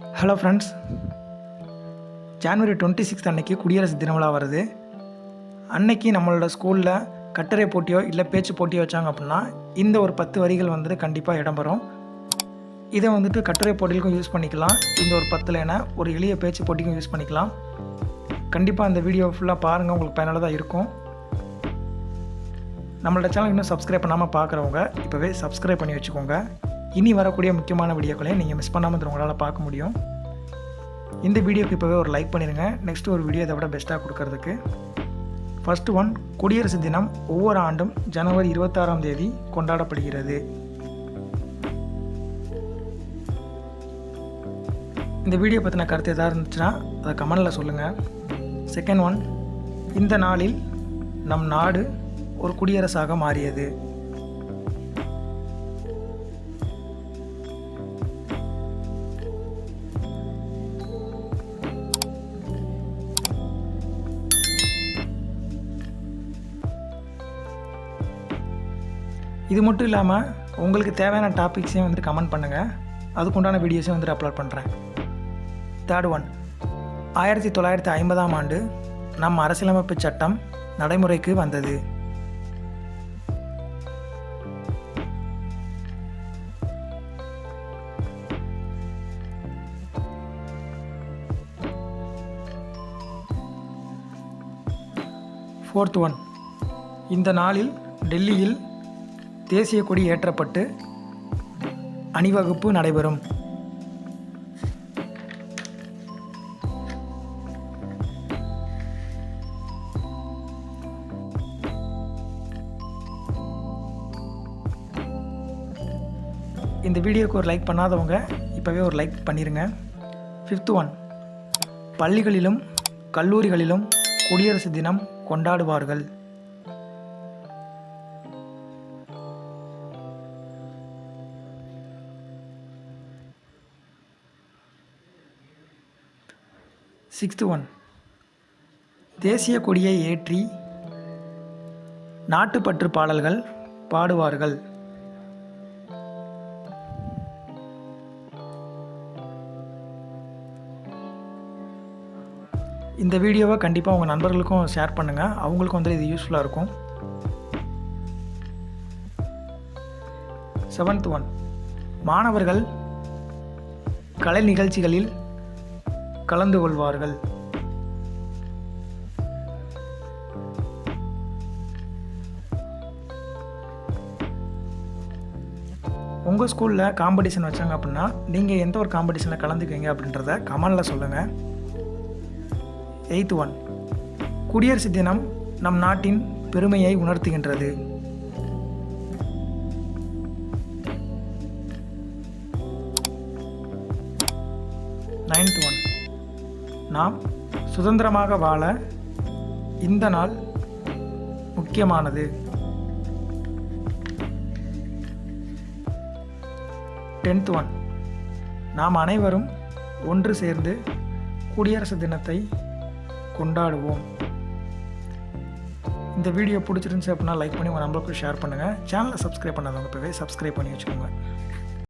Hello friends, ஜனவரி 26 அன்னைக்கு குடியரசு தின விழா வருது. அன்னைக்கு நம்மளோட ஸ்கூலில் கட்டுரை போட்டியோ இல்லை பேச்சு போட்டியோ வச்சாங்க அப்படின்னா இந்த ஒரு 10 வரிகள் வந்துட்டு கண்டிப்பாக இடம்பெறும். இதை வந்துட்டு கட்டுரை போட்டிகளுக்கும் யூஸ் பண்ணிக்கலாம். இந்த ஒரு 10 லைனை ஒரு எளிய பேச்சு போட்டிக்கும் யூஸ் பண்ணிக்கலாம். கண்டிப்பாக அந்த வீடியோ ஃபுல்லாக பாருங்கள், உங்களுக்கு பயனுள்ளதாக இருக்கும். நம்மளோட சேனல் இன்னும் சப்ஸ்கிரைப் பண்ணாமல் பார்க்குறவங்க இப்போவே சப்ஸ்கிரைப் பண்ணி வச்சுக்கோங்க. இனி வரக்கூடிய முக்கியமான வீடியோக்களையும் நீங்கள் மிஸ் பண்ணாமல் உங்களால் பார்க்க முடியும். இந்த வீடியோக்கு இப்போவே ஒரு லைக் பண்ணிடுங்க. நெக்ஸ்ட் ஒரு வீடியோ இதை விட பெஸ்ட்டாக கொடுக்கறதுக்கு. ஃபர்ஸ்ட் ஒன், குடியரசு தினம் ஒவ்வொரு ஆண்டும் ஜனவரி 26ஆம் தேதி கொண்டாடப்படுகிறது. இந்த வீடியோ பற்றின கருத்து எதாவது இருந்துச்சுன்னா அதை கமெண்டில் சொல்லுங்கள். செகண்ட் ஒன், இந்த நாளில் நம் நாடு ஒரு குடியரசாக மாறியது. இது மட்டும் இல்லாமல் உங்களுக்கு தேவையான டாபிக்ஸையும் வந்துட்டு கமெண்ட் பண்ணுங்கள். அதுக்குண்டான வீடியோஸையும் வந்துட்டு அப்லோட் பண்ணுறேன். தேர்ட் ஒன், 1950ஆம் ஆண்டு நம் அரசியலமைப்பு சட்டம் நடைமுறைக்கு வந்தது. ஃபோர்த் ஒன், இந்த நாளில் டெல்லியில் தேசிய கொடி ஏற்றப்பட்டு அணிவகுப்பு நடைபெறும். இந்த வீடியோக்கு ஒரு லைக் பண்ணாதவங்க இப்போவே ஒரு லைக் பண்ணிடுங்க. ஃபிஃப்த் ஒன், பள்ளிகளிலும் கல்லூரிகளிலும் குடியரசு தினம் கொண்டாடுவார்கள். சிக்ஸ்த் ஒன், தேசிய கொடியை ஏற்றி நாட்டுப்பற்று பாடல்கள் பாடுவார்கள். இந்த வீடியோவை கண்டிப்பாக உங்கள் நண்பர்களுக்கும் ஷேர் பண்ணுங்கள். அவங்களுக்கும் வந்து இது யூஸ்ஃபுல்லாக இருக்கும். செவன்த் ஒன், மாணவர்கள் கலை நிகழ்ச்சிகளில் கலந்து கொள்வார்கள். உங்கள் ஸ்கூலில் காம்படிஷன் வச்சாங்க அப்படின்னா நீங்கள் எந்த ஒரு காம்படிஷனில் கலந்துக்குவீங்க அப்படின்றத கமெண்டில் சொல்லுங்கள். எய்த் ஒன், குடியரசு தினம் நம் நாட்டின் பெருமையை உணர்த்துகின்றது. நைன்த் ஒன், நாம் சுதந்திரமாக வாழ இந்த நாள் முக்கியமானது. டென்த் ஒன், நாம் அனைவரும் ஒன்று சேர்ந்து குடியரசு தினத்தை கொண்டாடுவோம். இந்த வீடியோ பிடிச்சிருந்துச்சு அப்படின்னா லைக் பண்ணி உங்கள் நம்பருக்கு ஷேர் பண்ணுங்கள். சேனலை சப்ஸ்கிரைப் பண்ணாதவங்க இப்போவே சப்ஸ்கிரைப் பண்ணி வச்சுக்கோங்க.